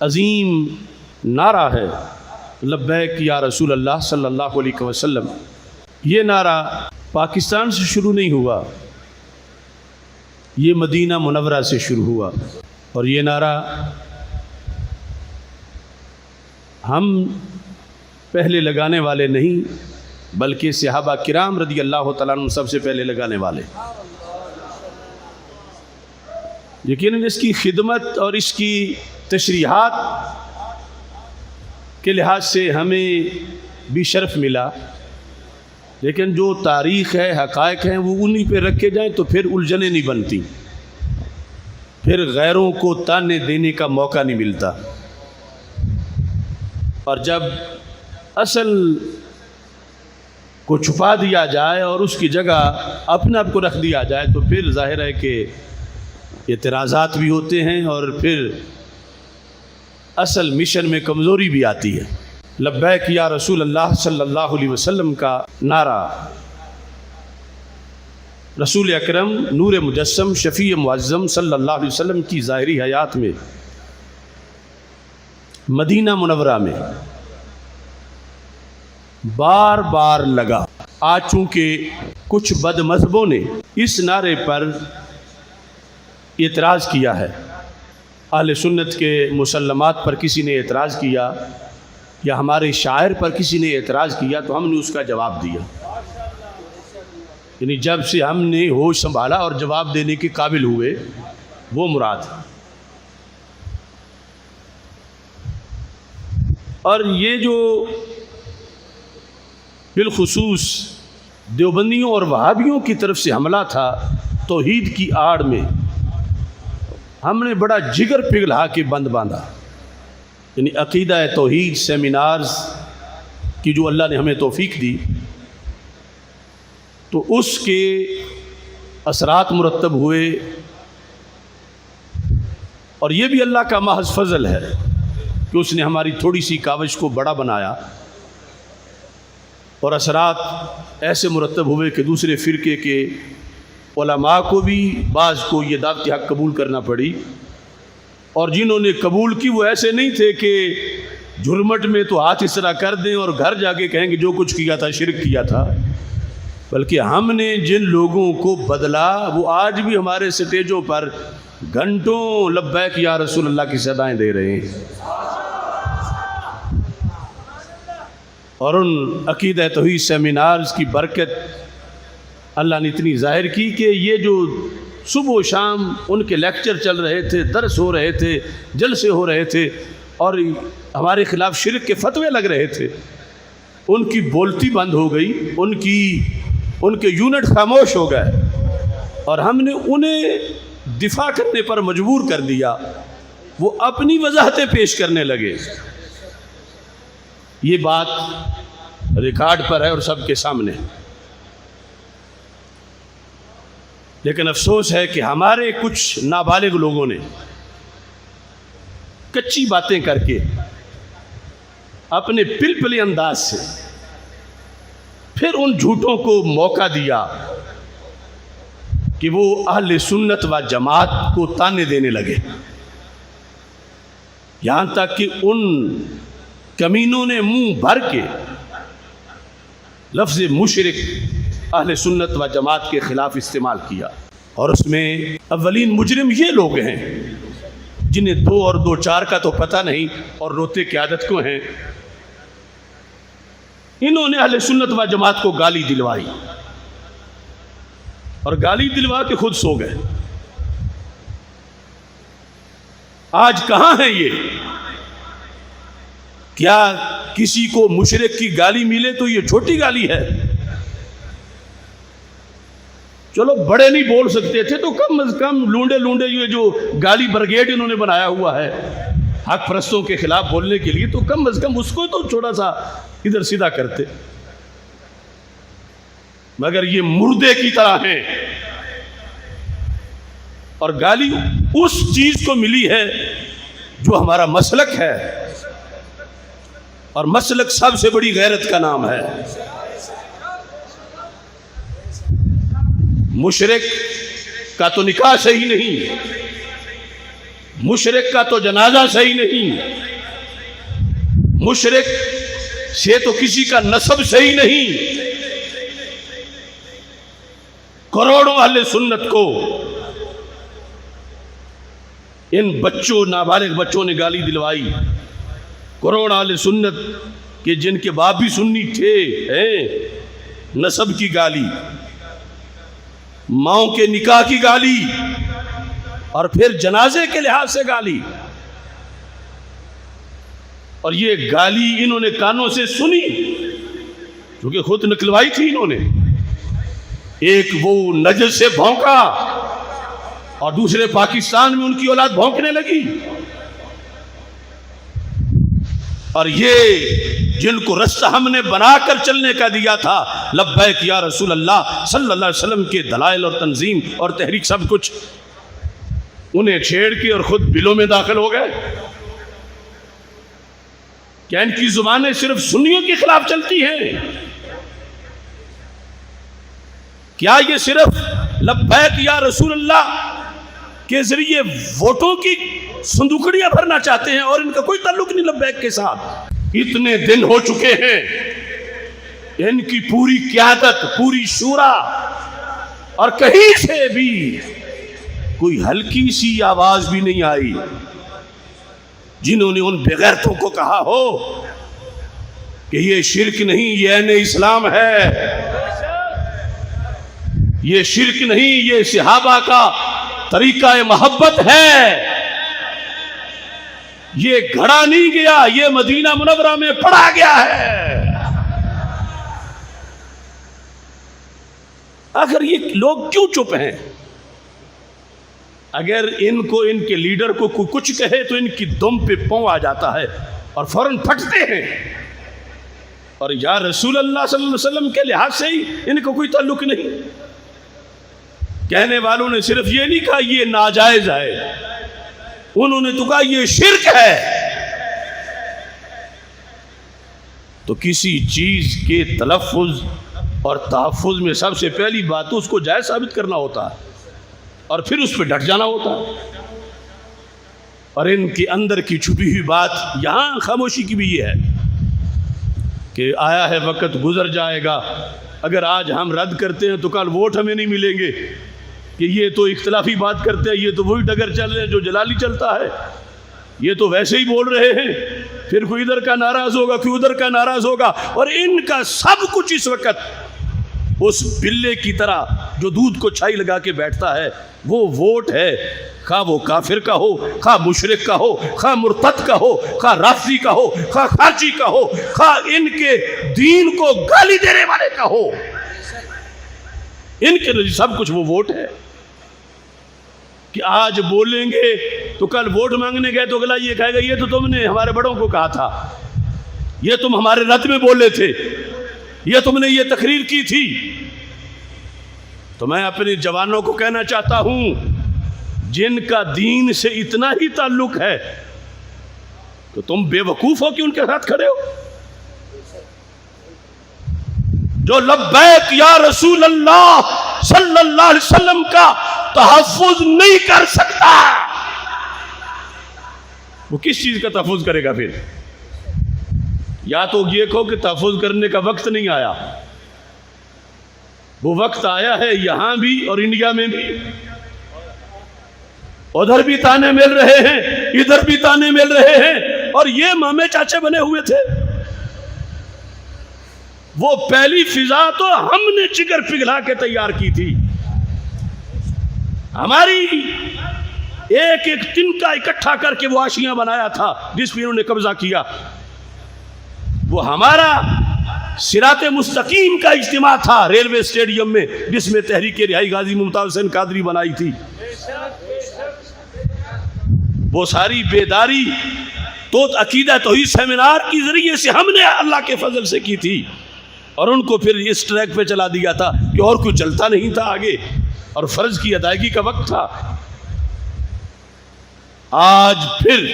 عظیم نعرہ ہے لبیک یا رسول اللہ صلی اللہ علیہ وسلم۔ یہ نعرہ پاکستان سے شروع نہیں ہوا، یہ مدینہ منورہ سے شروع ہوا، اور یہ نعرہ ہم پہلے لگانے والے نہیں بلکہ صحابہ کرام رضی اللہ تعالیٰ عنہ سب سے پہلے لگانے والے۔ یقیناً اس کی خدمت اور اس کی تشریحات کے لحاظ سے ہمیں بھی شرف ملا، لیکن جو تاریخ ہے، حقائق ہیں، وہ انہی پہ رکھے جائیں تو پھر الجھنیں نہیں بنتی، پھر غیروں کو تانے دینے کا موقع نہیں ملتا، اور جب اصل کو چھپا دیا جائے اور اس کی جگہ اپنے آپ کو رکھ دیا جائے تو پھر ظاہر ہے کہ اعتراضات بھی ہوتے ہیں اور پھر اصل مشن میں کمزوری بھی آتی ہے۔ لبیک یا رسول اللہ صلی اللہ علیہ وسلم کا نعرہ رسول اکرم نور مجسم شفیع معظم صلی اللہ علیہ وسلم کی ظاہری حیات میں مدینہ منورہ میں بار بار لگا۔ آج چونکہ کچھ بد مذہبوں نے اس نعرے پر اعتراض کیا ہے، اہل سنت کے مسلمات پر کسی نے اعتراض کیا یا ہمارے شاعر پر کسی نے اعتراض کیا تو ہم نے اس کا جواب دیا، یعنی جب سے ہم نے ہوش سنبھالا اور جواب دینے کے قابل ہوئے، وہ مراد۔ اور یہ جو بالخصوص دیوبندیوں اور وہابیوں کی طرف سے حملہ تھا توحید کی آڑ میں، ہم نے بڑا جگر پگھلا کے بند باندھا، یعنی عقیدہ توحید سیمینارز کی جو اللہ نے ہمیں توفیق دی تو اس کے اثرات مرتب ہوئے، اور یہ بھی اللہ کا محض فضل ہے کہ اس نے ہماری تھوڑی سی کاوش کو بڑا بنایا اور اثرات ایسے مرتب ہوئے کہ دوسرے فرقے کے علماء کو بھی بعض کو یہ دعوت حق قبول کرنا پڑی، اور جنہوں نے قبول کی وہ ایسے نہیں تھے کہ جھرمٹ میں تو ہاتھ اس طرح کر دیں اور گھر جا کے کہیں کہ جو کچھ کیا تھا شرک کیا تھا، بلکہ ہم نے جن لوگوں کو بدلا وہ آج بھی ہمارے سٹیجوں پر گھنٹوں لبیک یا رسول اللہ کی صدائیں دے رہے ہیں، اور ان عقیدہ توحید سیمینارز کی برکت اللہ نے اتنی ظاہر کی کہ یہ جو صبح و شام ان کے لیکچر چل رہے تھے، درس ہو رہے تھے، جلسے ہو رہے تھے، اور ہمارے خلاف شرک کے فتوے لگ رہے تھے، ان کی بولتی بند ہو گئی، ان کے یونٹ خاموش ہو گئے، اور ہم نے انہیں دفاع کرنے پر مجبور کر دیا، وہ اپنی وضاحتیں پیش کرنے لگے۔ یہ بات ریکارڈ پر ہے اور سب کے سامنے، لیکن افسوس ہے کہ ہمارے کچھ نابالغ لوگوں نے کچی باتیں کر کے اپنے پلپلے انداز سے پھر ان جھوٹوں کو موقع دیا کہ وہ اہل سنت و جماعت کو تانے دینے لگے، یہاں تک کہ ان کمینوں نے منہ بھر کے لفظ مشرک اہل سنت و جماعت کے خلاف استعمال کیا، اور اس میں اولین مجرم یہ لوگ ہیں جنہیں 2 اور 2 4 کا تو پتہ نہیں اور روتے کی عادت کو ہیں۔ انہوں نے اہل سنت و جماعت کو گالی دلوائی اور گالی دلوا کے خود سو گئے۔ آج کہاں ہیں یہ؟ کیا کسی کو مشرک کی گالی ملے تو یہ چھوٹی گالی ہے؟ چلو بڑے نہیں بول سکتے تھے تو کم از کم لونڈے یہ جو گالی برگیڈ انہوں نے بنایا ہوا ہے حق پرستوں کے خلاف بولنے کے لیے، تو کم از کم اس کو تو چھوڑا سا ادھر سیدھا کرتے، مگر یہ مردے کی طرح ہیں، اور گالی اس چیز کو ملی ہے جو ہمارا مسلک ہے، اور مسلک سب سے بڑی غیرت کا نام ہے۔ مشرک کا تو نکاح صحیح نہیں، مشرک کا تو جنازہ صحیح نہیں، مشرک سے تو کسی کا نسب صحیح نہیں۔ کروڑوں اہل سنت کو ان بچوں، نابالغ بچوں نے گالی دلوائی، کروڑ اہل سنت کہ جن کے باپ بھی سنی تھے، نسب کی گالی، ماؤں کے نکاح کی گالی، اور پھر جنازے کے لحاظ سے گالی۔ اور یہ گالی انہوں نے کانوں سے سنی کیونکہ خود نکلوائی تھی انہوں نے۔ ایک وہ نجد سے بھونکا اور دوسرے پاکستان میں ان کی اولاد بھونکنے لگی، اور یہ جن کو رستہ ہم نے بنا کر چلنے کا دیا تھا، لبیک یا رسول اللہ صلی اللہ علیہ وسلم کے دلائل اور تنظیم اور تحریک سب کچھ، انہیں چھیڑ کے اور خود بلوں میں داخل ہو گئے۔ کیا ان کی زبانیں صرف سنیوں کے خلاف چلتی ہیں؟ کیا یہ صرف لبیک یا رسول اللہ کے ذریعے ووٹوں کی صندوقڑیاں بھرنا چاہتے ہیں اور ان کا کوئی تعلق نہیں لبیک کے ساتھ؟ اتنے دن ہو چکے ہیں، ان کی پوری قیادت، پوری شورا، اور کہیں سے بھی کوئی ہلکی سی آواز بھی نہیں آئی جنہوں نے ان بغیرتوں کو کہا ہو کہ یہ شرک نہیں، یہ عین اسلام ہے، یہ شرک نہیں، یہ صحابہ کا طریقہ محبت ہے، یہ گھڑا نہیں گیا، یہ مدینہ منورہ میں پڑا گیا ہے۔ آخر یہ لوگ کیوں چپ ہیں؟ اگر ان کو، ان کے لیڈر کو کوئی کچھ کہے تو ان کی دم پہ پاؤں آ جاتا ہے اور فوراً پھٹتے ہیں، اور یا رسول اللہ صلی اللہ علیہ وسلم کے لحاظ سے ہی ان کو کوئی تعلق نہیں۔ کہنے والوں نے صرف یہ نہیں کہا یہ ناجائز ہے، انہوں نے تو کہا یہ شرک ہے۔ تو کسی چیز کے تلفظ اور تحفظ میں سب سے پہلی بات تو اس کو جائز ثابت کرنا ہوتا ہے اور پھر اس پہ ڈٹ جانا ہوتا ہے۔ اور ان کے اندر کی چھپی ہوئی بات یہاں خاموشی کی بھی یہ ہے کہ آیا ہے وقت، گزر جائے گا، اگر آج ہم رد کرتے ہیں تو کل ووٹ ہمیں نہیں ملیں گے، کہ یہ تو اختلافی بات کرتے ہیں، یہ تو وہی ڈگر چل رہے ہیں جو جلالی چلتا ہے، یہ تو ویسے ہی بول رہے ہیں، پھر کوئی ادھر کا ناراض ہوگا، کوئی ادھر کا ناراض ہوگا، اور ان کا سب کچھ اس وقت اس بلے کی طرح جو دودھ کو چھائی لگا کے بیٹھتا ہے وہ ووٹ ہے، خواہ وہ کافر کا ہو، خواہ مشرک کا ہو، خواہ مرتد کا ہو، خواہ رافضی کا ہو، خواہ خارجی کا ہو، خواہ ان کے دین کو گالی دینے والے کا ہو، ان کے لیے سب کچھ وہ ووٹ ہے۔ کہ آج بولیں گے تو کل ووٹ مانگنے گئے تو اگلا یہ کہے گا یہ تو تم نے ہمارے بڑوں کو کہا تھا، یہ تم ہمارے رد میں بولے تھے، یہ تم نے یہ تقریر کی تھی۔ تو میں اپنے جوانوں کو کہنا چاہتا ہوں جن کا دین سے اتنا ہی تعلق ہے تو تم بے وقوف ہو کہ ان کے ساتھ کھڑے ہو؟ جو لبیک یا رسول اللہ صلی اللہ علیہ وسلم کا تحفظ نہیں کر سکتا وہ کس چیز کا تحفظ کرے گا پھر؟ یا تو یہ کہو کہ تحفظ کرنے کا وقت نہیں آیا، وہ وقت آیا ہے یہاں بھی اور انڈیا میں بھی، ادھر بھی تانے مل رہے ہیں، ادھر بھی تانے مل رہے ہیں، اور یہ مامے چاچے بنے ہوئے تھے۔ وہ پہلی فضا تو ہم نے جگر پگھلا کے تیار کی تھی، ہماری ایک ایک تنکا اکٹھا کر کے وہ آشیاں بنایا تھا جس پہ انہوں نے قبضہ کیا۔ وہ ہمارا صراط مستقیم کا اجتماع تھا ریلوے اسٹیڈیم میں جس میں تحریک رہائی غازی ممتاز حسین قادری بنائی تھی۔ وہ ساری بیداری تو عقیدہ توحید سیمینار کی ذریعے سے ہم نے اللہ کے فضل سے کی تھی، اور ان کو پھر اس ٹریک پہ چلا دیا تھا کہ اور کوئی چلتا نہیں تھا آگے، اور فرض کی ادائیگی کا وقت تھا۔ آج پھر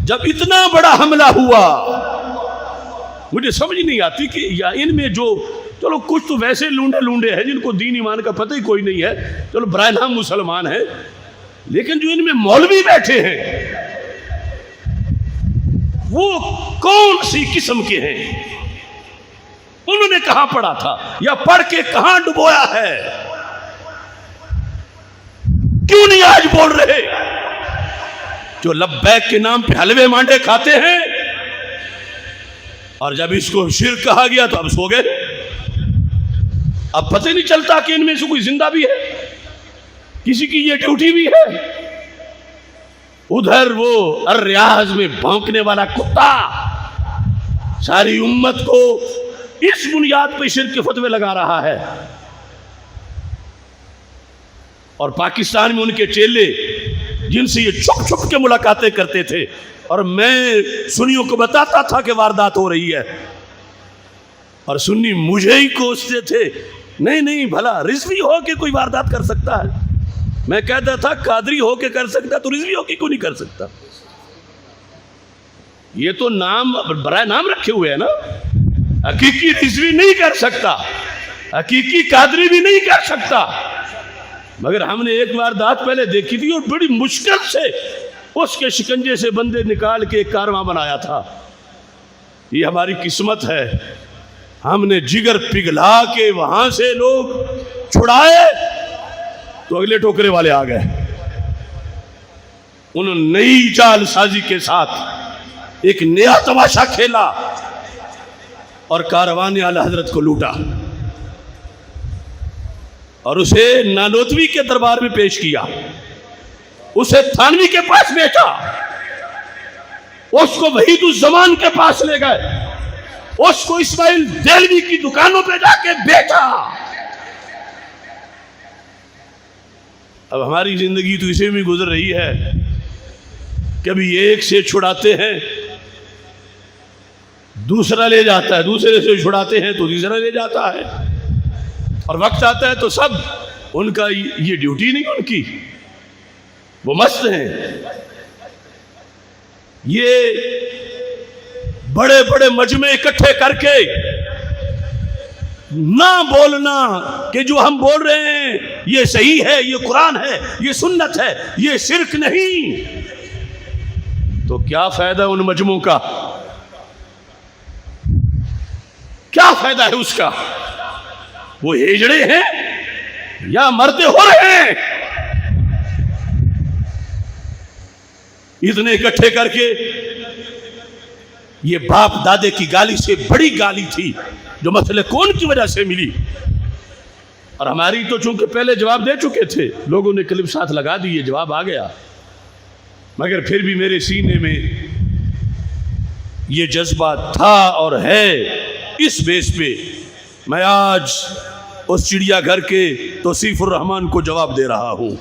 جب اتنا بڑا حملہ ہوا، مجھے سمجھ نہیں آتی کہ یا ان میں جو، چلو کچھ تو ویسے لونڈے ہیں جن کو دین ایمان کا پتہ ہی کوئی نہیں ہے، چلو برائے نام مسلمان ہیں، لیکن جو ان میں مولوی بیٹھے ہیں وہ کون سی قسم کے ہیں؟ انہوں نے کہاں پڑھا تھا یا پڑھ کے کہاں ڈبویا ہے؟ کیوں نہیں آج بول رہے؟ جو لبیک کے نام پہ حلوے مانڈے کھاتے ہیں اور جب اس کو شرک کہا گیا تو اب سو گئے. اب پتہ نہیں چلتا کہ ان میں سے کوئی زندہ بھی ہے، کسی کی یہ ڈیوٹی بھی ہے. ادھر وہ الریاض میں بھونکنے والا کتا ساری امت کو اس بنیاد پہ شرک کے فتوے لگا رہا ہے، اور پاکستان میں ان کے چیلے جن سے یہ چھپ چھپ کے ملاقاتیں کرتے تھے اور میں سنیوں کو بتاتا تھا کہ واردات ہو رہی ہے اور سنی مجھے ہی کوستے تھے، نہیں بھلا رضوی ہو کے کوئی واردات کر سکتا ہے؟ میں کہتا تھا قادری ہو کے کر سکتا تو رضوی ہو کے کیوں نہیں کر سکتا؟ یہ تو نام برائے نام رکھے ہوئے ہیں نا. حقیقی رضوی نہیں کر سکتا، حقیقی قادری بھی نہیں کر سکتا. مگر ہم نے ایک واردات پہلے دیکھی تھی اور بڑی مشکل سے اس کے شکنجے سے بندے نکال کے ایک کارواں بنایا تھا. یہ ہماری قسمت ہے، ہم نے جگر پگھلا کے وہاں سے لوگ چھڑائے تو اگلے ٹوکرے والے آ گئے. انہوں نے نئی چال سازی کے ساتھ ایک نیا تماشا کھیلا اور کاروان اعلی حضرت کو لوٹا اور اسے نانوتوی کے دربار میں پیش کیا، اسے تھانوی کے پاس بیچا، اس کو وحید الزمان کے پاس لے گئے، اس کو اسماعیل دہلوی کی دکانوں پہ جا کے بیچا. اب ہماری زندگی تو اسی میں گزر رہی ہے، کبھی ایک سے چھڑاتے ہیں دوسرا لے جاتا ہے، دوسرے سے چھڑاتے ہیں تو تیسرا لے جاتا ہے، اور وقت آتا ہے تو سب ان کا یہ ڈیوٹی نہیں ان کی، وہ مست ہیں. یہ بڑے بڑے مجمع اکٹھے کر کے نہ بولنا کہ جو ہم بول رہے ہیں یہ صحیح ہے، یہ قرآن ہے، یہ سنت ہے، یہ شرک نہیں، تو کیا فائدہ ان مجمعوں کا؟ کیا فائدہ ہے اس کا؟ وہ ہجڑے ہیں یا مرتے ہو رہے ہیں؟ اتنے اکٹھے کر کے یہ باپ دادے کی گالی سے بڑی گالی تھی جو مسئلے کون کی وجہ سے ملی، اور ہماری تو چونکہ پہلے جواب دے چکے تھے، لوگوں نے کلپ ساتھ لگا دی، یہ جواب آ گیا. مگر پھر بھی میرے سینے میں یہ جذبہ تھا اور ہے. اس بیس پہ میں آج اس چڑیا گھر کے توصیف الرحمان کو جواب دے رہا ہوں.